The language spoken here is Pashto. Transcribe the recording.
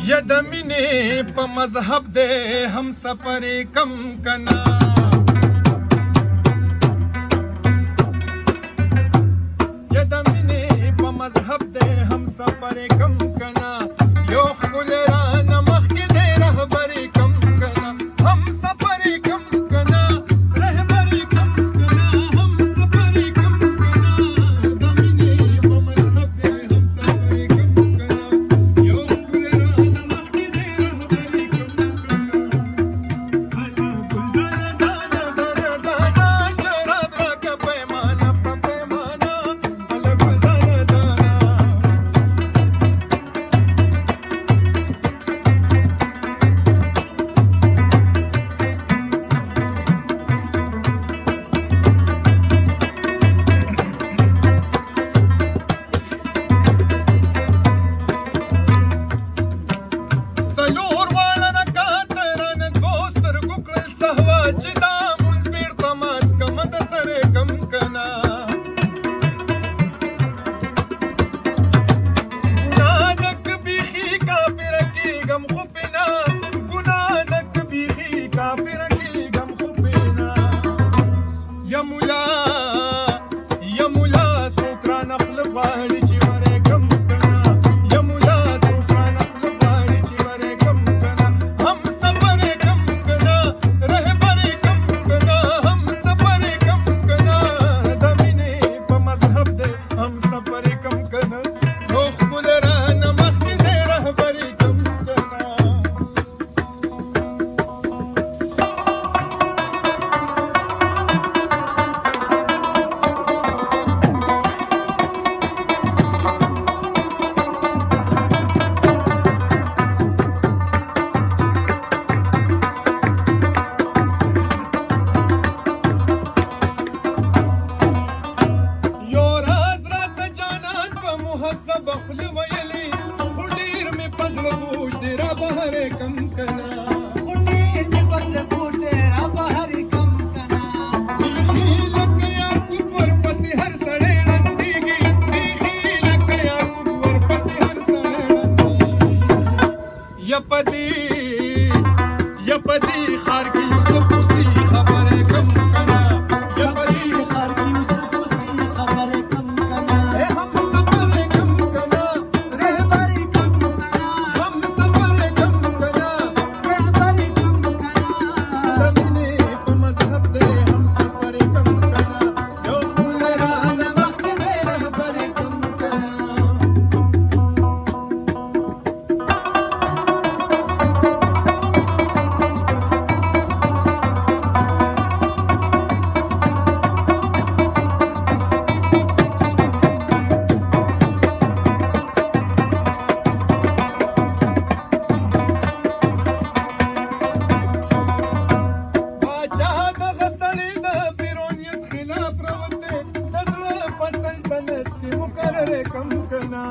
यदमिने په مذهب دے هم سفر کم کنا यदमिने په مذهب دے هم سفر کم کنا یو خپل رانه مخکې دے رهبری کم کنا هم سفر کم کنا رهبری کم کنا هم سفر کم کنا यदमिने په مذهب دے هم سفر کم کنا یو خپل رانه مخکې دے رهبری کم کنا ایا ګلدان دانا دانا دانا شراب راکه پیمانه په پیمانه الا ګلدان دانا سلور واړه رکعات رانه دوست سترګو کړل سهوا چې دا مونځ بېرته مات کمه د سره کم کنا ګناه نک بیخي کافره کېږم خو پېنا ګناه نک بیخي کافره کېږم خو پېنا یا مولا څوک رانه خوله غواړي چې وری کم کنا یا مولا څوک رانه خوله غواړي چې وری کم کنا هم سفر کم کنا رهبر کم کنا هم سفر کم کنا د مینې په مذهب دی هم سفر کم کنا او ښکل رانه مخکې دی رهبر کم کنا یو راز راته جانان په مهذب خوله ویلې خو ډېر مې په زړه بوج دی را بهر کم کنا بیخي لکه یعقوب ورپسې هر سړی ړندېږي بیخي لکه یعقوب ورپسې هر سړی ړندېږي یا په دې ښار کې یوسف اوسي خبره کم کنا یا په دې ښار کې یوسف اوسي خبره کم کنا هم سفر کم کنا رهبری کم کنا هم سفر کم کنا رهبری کم کنا د مینې په مذهب دی هم سفر کم کنا یو خپل رانه مخکې دی رهبری کم کنا باچا دغه سړی د پیرونیت خلاف راوته د زړه په سلطنت کې مقرر کم کنا